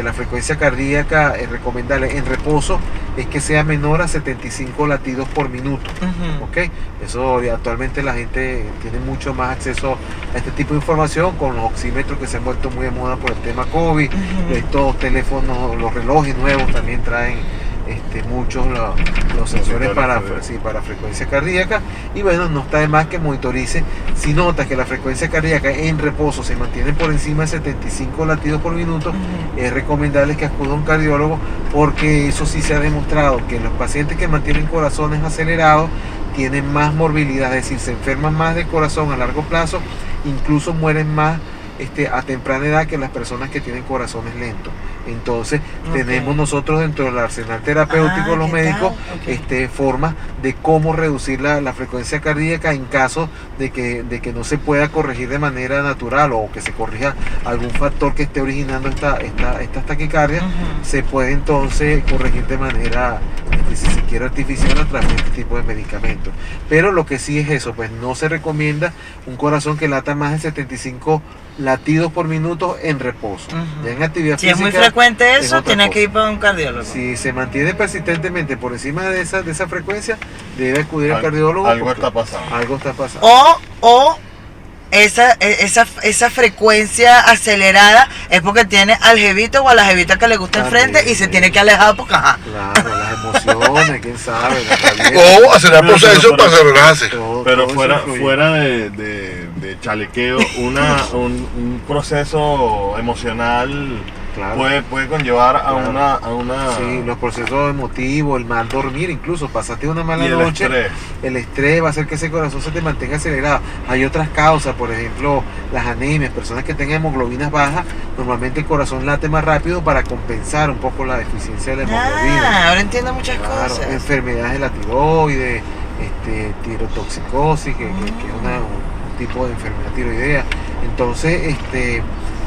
la frecuencia cardíaca recomendable en reposo es que sea menor a 75 latidos por minuto. Ujú. ¿Ok? Eso actualmente la gente tiene mucho más acceso a este tipo de información con los oxímetros que se han vuelto muy de moda por el tema COVID. Ujú. Estos teléfonos, los relojes nuevos también traen muchos los sensores para frecuencia cardíaca. Y bueno, no está de más que monitorice. Si notas que la frecuencia cardíaca en reposo se mantiene por encima de 75 latidos por minuto, Ujú. es recomendable que acuda a un cardiólogo, porque eso sí se ha demostrado que los pacientes que mantienen corazones acelerados tienen más morbilidad, es decir, se enferman más de corazón a largo plazo, incluso mueren más a temprana edad que las personas que tienen corazones lentos. Entonces, Ok. tenemos nosotros dentro del arsenal terapéutico, los ¿qué médicos, tal? Ok. formas de cómo reducir la frecuencia cardíaca en caso de que no se pueda corregir de manera natural o que se corrija algún factor que esté originando esta taquicardia. Ujú. Se puede entonces corregir de manera, si se quiere, artificial a través de este tipo de medicamentos. Pero lo que sí es eso, pues no se recomienda un corazón que lata más de 75 latidos por minuto en reposo. Ujú. Ya en actividad Si es muy física, frecuente es eso, otra tienes cosa. que ir para un cardiólogo. Si se mantiene persistentemente por encima de esa frecuencia, debe acudir al Al- cardiólogo. algo porque está pasando. Algo está pasando. O esa frecuencia acelerada es porque tiene al jevito o a la jevita que le gusta enfrente También, y se sí. tiene que alejar porque ajá. Claro, las emociones, quién sabe, la rabieta, O hacer el proceso para que relajarse. todo Pero eso fuera, influye. fuera de chalequeo, un proceso emocional Claro. puede conllevar a Claro. una Sí, los procesos emotivos, el mal dormir, incluso pasaste una mala y el noche, estrés. el estrés va a hacer que ese corazón se te mantenga acelerado. Hay otras causas, por ejemplo, las anemias, personas que tengan hemoglobinas bajas, normalmente el corazón late más rápido para compensar un poco la deficiencia de la hemoglobina. Ahora entiendo muchas Claro, cosas. enfermedades de la tiroides, tirotoxicosis, que es un tipo de enfermedad tiroidea. Entonces,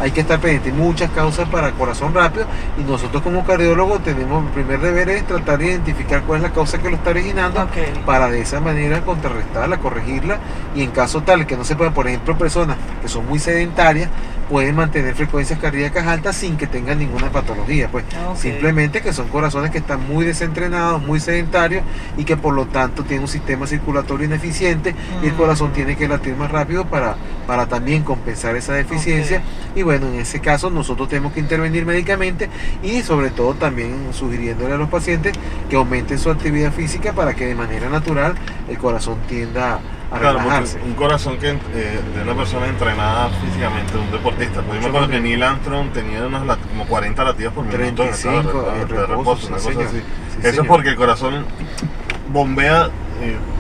hay que estar pendiente. Hay muchas causas para corazón rápido y nosotros como cardiólogos tenemos, el primer deber es tratar de identificar cuál es la causa que lo está originando Ok. para de esa manera contrarrestarla, corregirla, y en caso tal que no se pueda, por ejemplo, personas que son muy sedentarias pueden mantener frecuencias cardíacas altas sin que tengan ninguna patología, pues Ok. simplemente que son corazones que están muy desentrenados, muy sedentarios y que por lo tanto tienen un sistema circulatorio ineficiente y el corazón tiene que latir más rápido para también compensar esa deficiencia. Y bueno, en ese caso nosotros tenemos que intervenir médicamente y sobre todo también sugiriéndole a los pacientes que aumenten su actividad física para que de manera natural el corazón tienda a Claro, relajarse. porque un corazón que de una persona entrenada físicamente, un deportista. Pues yo me acuerdo que Neil Armstrong tenía como 40 latidos por minuto 35 de en reposo, reposo, una sí, cosa señor. así. Sí, Eso señor. es porque el corazón bombea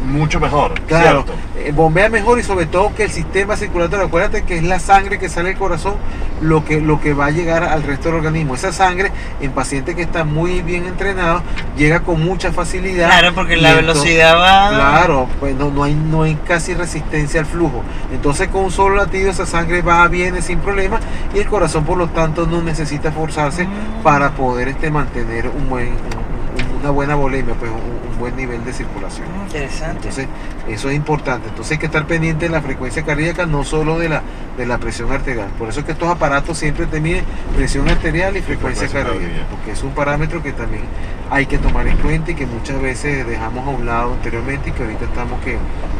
mucho mejor, Claro, ¿cierto? bombea mejor y sobre todo que el sistema circulatorio, acuérdate que es la sangre que sale del corazón lo que va a llegar al resto del organismo. Esa sangre en pacientes que están muy bien entrenados llega con mucha facilidad. Claro, porque y la velocidad va. Claro, pues no hay casi resistencia al flujo. Entonces con un solo latido esa sangre va, viene sin problema y el corazón por lo tanto no necesita forzarse para poder mantener una buena volemia, pues un buen nivel de circulación. Interesante. Entonces, eso es importante. Entonces hay que estar pendiente de la frecuencia cardíaca, no solo de la presión arterial. Por eso es que estos aparatos siempre te miden presión arterial y frecuencia frecuencia cardíaca, cardíaca. porque es un parámetro que también hay que tomar en cuenta y que muchas veces dejamos a un lado anteriormente y que ahorita estamos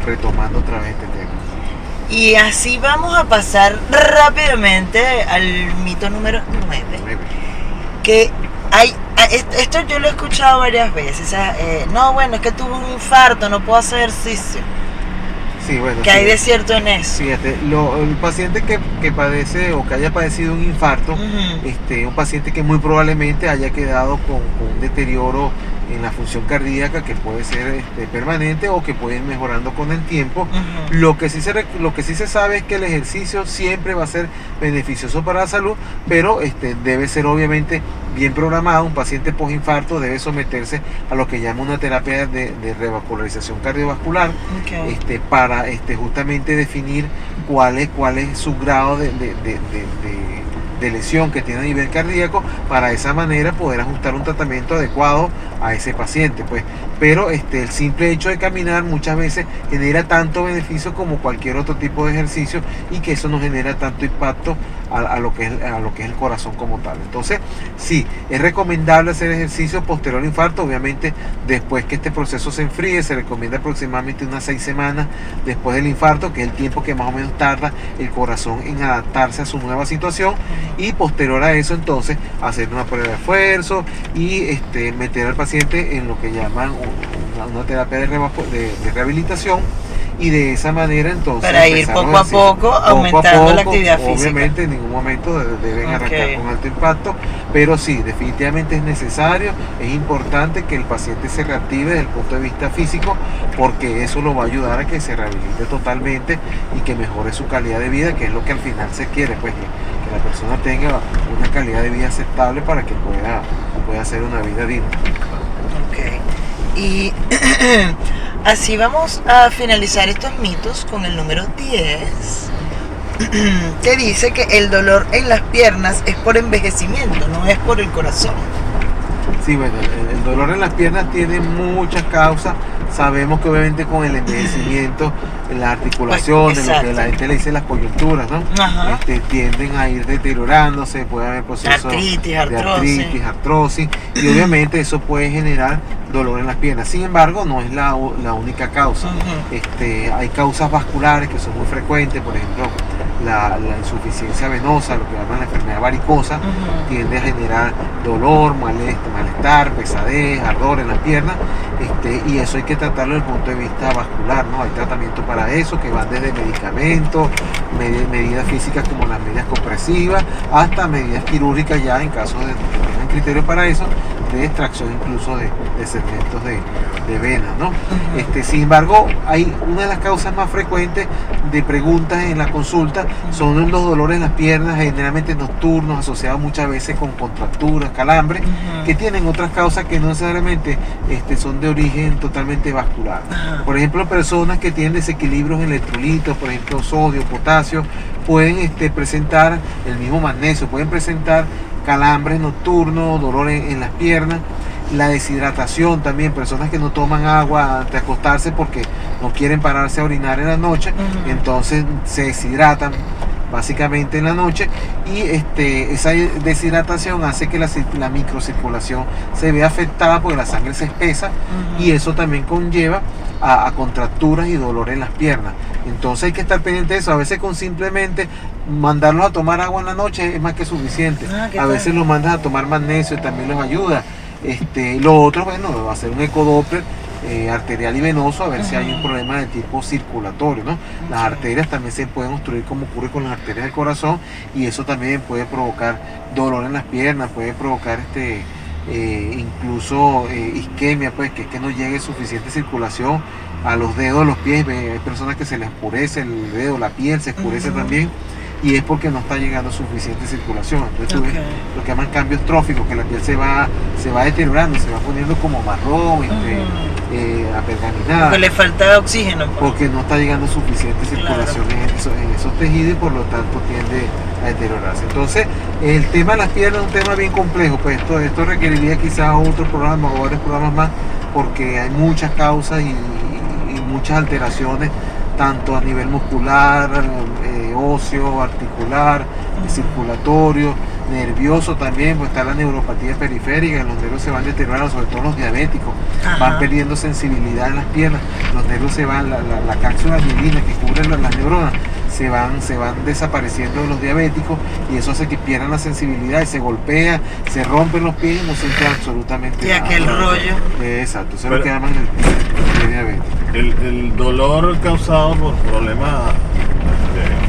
retomando otra vez este tema. Y así vamos a pasar rápidamente al mito número 9. Que esto yo lo he escuchado varias veces. No, bueno, es que tuve un infarto, no puedo hacer ejercicio. Sí, bueno. ¿Qué hay de cierto en eso? Fíjate, el paciente que padece o que haya padecido un infarto, Ujú. un paciente que muy probablemente haya quedado con un deterioro en la función cardíaca que puede ser permanente o que puede ir mejorando con el tiempo. Ujú. Lo que sí se sabe es que el ejercicio siempre va a ser beneficioso para la salud, pero debe ser obviamente bien programado. Un paciente postinfarto debe someterse a lo que llama una terapia de revascularización cardiovascular, Ok. para justamente definir cuál es su grado de lesión que tiene a nivel cardíaco, para de esa manera poder ajustar un tratamiento adecuado a ese paciente, pues. Pero el simple hecho de caminar muchas veces genera tanto beneficio como cualquier otro tipo de ejercicio, y que eso no genera tanto impacto a lo que es el corazón como tal. Entonces, sí, es recomendable hacer ejercicio posterior al infarto. Obviamente, después que este proceso se enfríe, se recomienda aproximadamente unas 6 semanas después del infarto, que es el tiempo que más o menos tarda el corazón en adaptarse a su nueva situación. Y posterior a eso, entonces, hacer una prueba de esfuerzo y meter al paciente en lo que llaman una terapia de rehabilitación, y de esa manera entonces Para ir empezar poco los a ejercicios. poco Poco a aumentando la poco. actividad física. Obviamente en ningún momento deben arrancar Ok. con alto impacto, pero sí, definitivamente es necesario, es importante que el paciente se reactive desde el punto de vista físico, porque eso lo va a ayudar a que se rehabilite totalmente y que mejore su calidad de vida, que es lo que al final se quiere, pues que la persona tenga una calidad de vida aceptable para que pueda hacer una vida digna. Ok. Y así vamos a finalizar estos mitos con el número 10, que dice que el dolor en las piernas es por envejecimiento, no es por el corazón. Sí, bueno, el dolor en las piernas tiene muchas causas. Sabemos que obviamente con el envejecimiento, las articulaciones, lo que exacto. la gente le dice las coyunturas, ¿no? Ajá. Tienden a ir deteriorándose, puede haber procesos Artritis, de artrosis. artrosis, y obviamente eso puede generar dolor en las piernas. Sin embargo, no es la única causa. Ujú. Hay causas vasculares que son muy frecuentes, por ejemplo, la insuficiencia venosa, lo que llaman la enfermedad varicosa, tiende a generar dolor, malestar, pesadez, ardor en las piernas, y eso hay que tratarlo desde el punto de vista vascular, ¿no? Hay tratamiento para eso que van desde medicamentos, medidas físicas como las medidas compresivas, hasta medidas quirúrgicas ya en caso de que tengan criterio para eso, de extracción incluso de segmentos de venas, ¿no? Sin embargo, hay una de las causas más frecuentes de preguntas en la consulta son los dolores en las piernas, generalmente nocturnos, asociados muchas veces con contracturas, calambres, que tienen otras causas que no necesariamente son de origen totalmente vascular. Por ejemplo, personas que tienen desequilibrios en electrolitos, por ejemplo, sodio, potasio, pueden presentar el mismo magnesio, pueden presentar calambres nocturnos, dolores en las piernas. La deshidratación también, personas que no toman agua antes de acostarse porque no quieren pararse a orinar en la noche, entonces se deshidratan básicamente en la noche, y esa deshidratación hace que la microcirculación se vea afectada porque la sangre se espesa, y eso también conlleva a contracturas y dolor en las piernas. Entonces hay que estar pendiente de eso. A veces con simplemente mandarlos a tomar agua en la noche es más que suficiente. A veces los mandas a tomar magnesio y también los ayuda. Lo otro, bueno, hacer un ecodoppler arterial y venoso, a ver si hay un problema de tipo circulatorio, ¿no? Las arterias también se pueden obstruir, como ocurre con las arterias del corazón, y eso también puede provocar dolor en las piernas, puede provocar incluso isquemia, pues que es que no llegue suficiente circulación a los dedos de los pies. Hay personas que se les oscurece el dedo, la piel se oscurece también, y es porque no está llegando suficiente circulación. Entonces tú ves lo que llaman cambios tróficos, que la piel se va deteriorando, se va poniendo como marrón, apergaminada. Porque le falta oxígeno. Porque no está llegando suficiente circulación en esos tejidos, y por lo tanto tiende a deteriorarse. Entonces, el tema de las piernas es un tema bien complejo, pues esto requeriría quizás otro programa o varios programas más, porque hay muchas causas y muchas alteraciones, tanto a nivel muscular, óseo, articular, circulatorio, nervioso también, pues está la neuropatía periférica, los nervios se van deteriorando, sobre todo los diabéticos, van perdiendo sensibilidad en las piernas, los nervios se van, la cápsula mielina que cubre las neuronas, se van desapareciendo de los diabéticos, y eso hace que pierdan la sensibilidad y se golpea, se rompen los pies y no sienten absolutamente nada. Y aquel rollo. Exacto, eso es lo que llaman el pie diabético. El dolor causado por problemas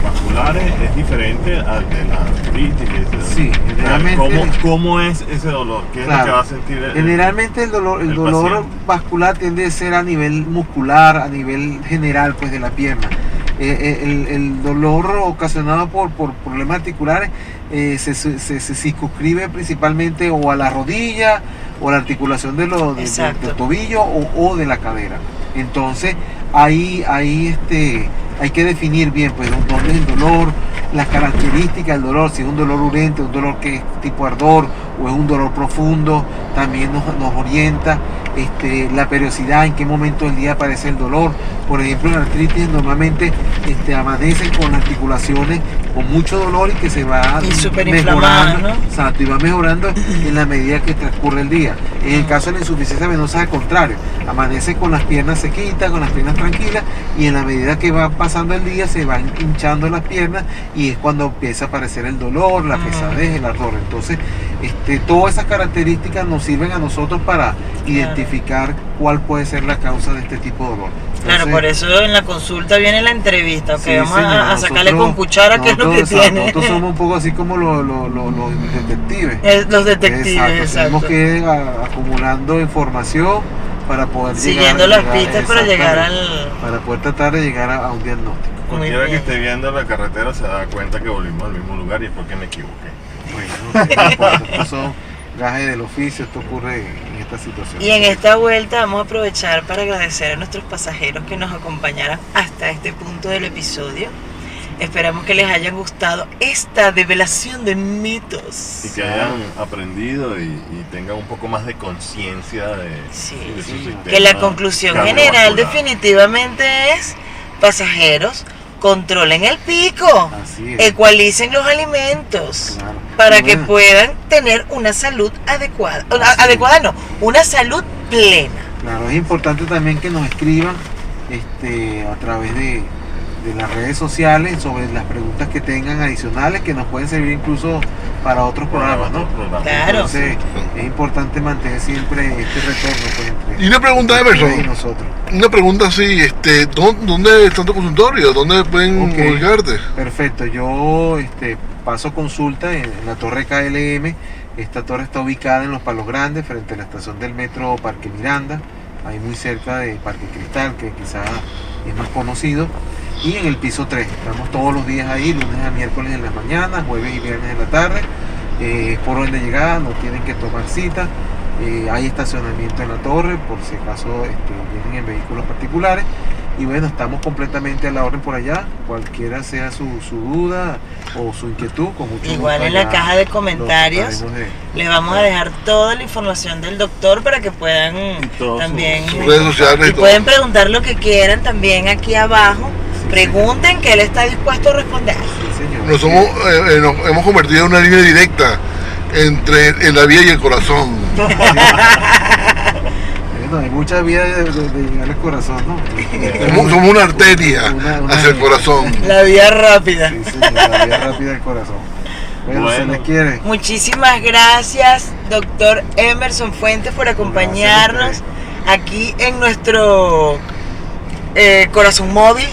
vasculares es diferente al de la artritis. Sí, generalmente. ¿Cómo es ese dolor? ¿Qué es lo que va a sentir generalmente el dolor vascular tiende a ser a nivel muscular, a nivel general, pues, de la pierna. El dolor ocasionado por problemas articulares se circunscribe principalmente o a la rodilla o a la articulación del tobillo o de la cadera. Entonces ahí hay que definir bien, pues, dónde es el dolor, las características del dolor, si es un dolor urente, un dolor que es tipo ardor o es un dolor profundo, también nos orienta. La periodicidad, en qué momento del día aparece el dolor. Por ejemplo, en la artritis normalmente amanecen con articulaciones con mucho dolor y que se va mejorando, ¿no? Exacto, y va mejorando en la medida que transcurre el día. En el caso de la insuficiencia venosa, al contrario, amanece con las piernas sequitas, con las piernas tranquilas, y en la medida que va pasando el día se van hinchando las piernas, y es cuando empieza a aparecer el dolor, la pesadez, el ardor. Entonces, todas esas características nos sirven a nosotros para identificar cuál puede ser la causa de este tipo de dolor. Entonces, claro, por eso en la consulta viene la entrevista, que sí, vamos a sacarle con cuchara qué es lo que tiene. Nosotros somos un poco así como los detectives. Los detectives, exacto. Tenemos que ir acumulando información para poder siguiendo las pistas para poder tratar de llegar a un diagnóstico. Cualquiera que esté viendo la carretera se da cuenta que volvimos al mismo lugar, y es porque me equivoqué. Bueno, estos son gajes del oficio, esto ocurre en esta situación. Y en esta vuelta vamos a aprovechar para agradecer a nuestros pasajeros que nos acompañaron hasta este punto del episodio. Esperamos que les haya gustado esta develación de mitos. Y que hayan aprendido y tengan un poco más de conciencia de su sistema. Que la conclusión general definitivamente es: pasajeros, controlen el pico, ecualicen los alimentos, para que puedan tener una salud adecuada. Una salud plena. Claro, es importante también que nos escriban a través de de las redes sociales sobre las preguntas que tengan adicionales que nos pueden servir incluso para otros programas, ¿no? Claro. Entonces es importante mantener siempre este retorno pues, entre Y una pregunta, ustedes y Emerson. nosotros. Una pregunta así, ¿dónde está tu consultorio? ¿Dónde pueden Ok. ubicarte? Perfecto, yo paso consulta en la torre KLM. Esta torre está ubicada en Los Palos Grandes, frente a la estación del metro Parque Miranda, ahí muy cerca de Parque Cristal, que quizás es más conocido. Y en el piso 3, estamos todos los días ahí, lunes a miércoles en las mañanas, jueves y viernes en la tarde. Por orden de llegada, no tienen que tomar cita. Hay estacionamiento en la torre, por si acaso vienen en vehículos particulares. Y bueno, estamos completamente a la orden por allá, cualquiera sea su duda o su inquietud, con mucho Igual gusto en la allá caja de lo comentarios trataremos de- le vamos a dejar toda la información del doctor para que puedan todas también Sus redes sociales y y todo. pueden preguntar lo que quieran también aquí abajo. Sí, Pregunten que él está dispuesto a responder. Sí, señor. Nos hemos convertido en una línea directa entre la vía y el corazón. Bueno, hay muchas vías de llegar al corazón, ¿no? Somos una arteria Una hacia el vía. corazón. La vía rápida. Sí, señor, la vía rápida del corazón. Bueno, se Bueno. les quiere. Muchísimas gracias, doctor Emerson Fuentes, por acompañarnos Gracias aquí en nuestro corazón móvil.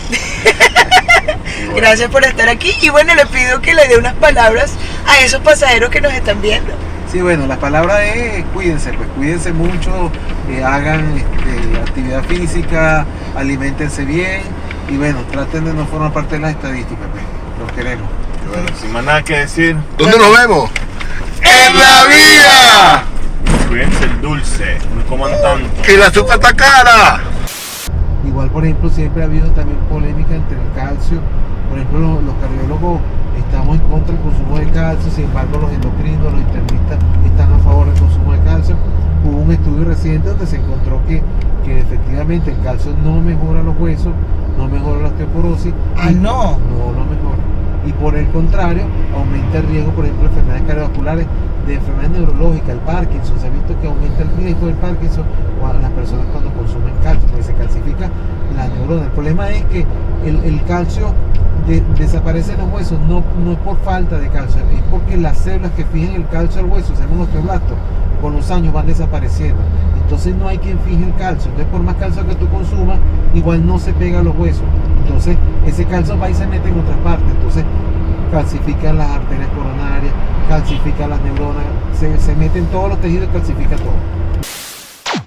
Gracias por estar aquí y bueno, le pido que le dé unas palabras a esos pasajeros que nos están viendo. Sí, bueno, la palabra es cuídense, pues cuídense mucho, hagan actividad física, aliméntense bien y bueno, traten de no formar parte de las estadísticas, pues, los queremos. Y bueno, sin más nada que decir, ¿Dónde nos vemos? ¡En la vía! cuídense el dulce, no coman tanto. ¡Que la azúcar está cara! Igual, por ejemplo, siempre ha habido también polémica entre el calcio. Por ejemplo, los cardiólogos estamos en contra del consumo de calcio, sin embargo, los endocrinos, los internistas están a favor del consumo de calcio. Hubo un estudio reciente donde se encontró que efectivamente el calcio no mejora los huesos, no mejora la osteoporosis. Ah, no. No lo mejora. Y por el contrario, aumenta el riesgo, por ejemplo, de enfermedades cardiovasculares, de enfermedades neurológicas, el Parkinson. Se ha visto que aumenta el riesgo del Parkinson a las personas cuando consumen calcio, porque se calcifica las neuronas. El problema es que el calcio desaparece en los huesos, no es por falta de calcio, es porque las células que fijan el calcio al hueso, se llaman osteoblastos, con los años van desapareciendo. Entonces no hay quien fije el calcio. Entonces por más calcio que tú consumas, igual no se pega a los huesos. Entonces ese calcio va y se mete en otras partes. Entonces calcifica las arterias coronarias, calcifica las neuronas, se mete en todos los tejidos y calcifica todo.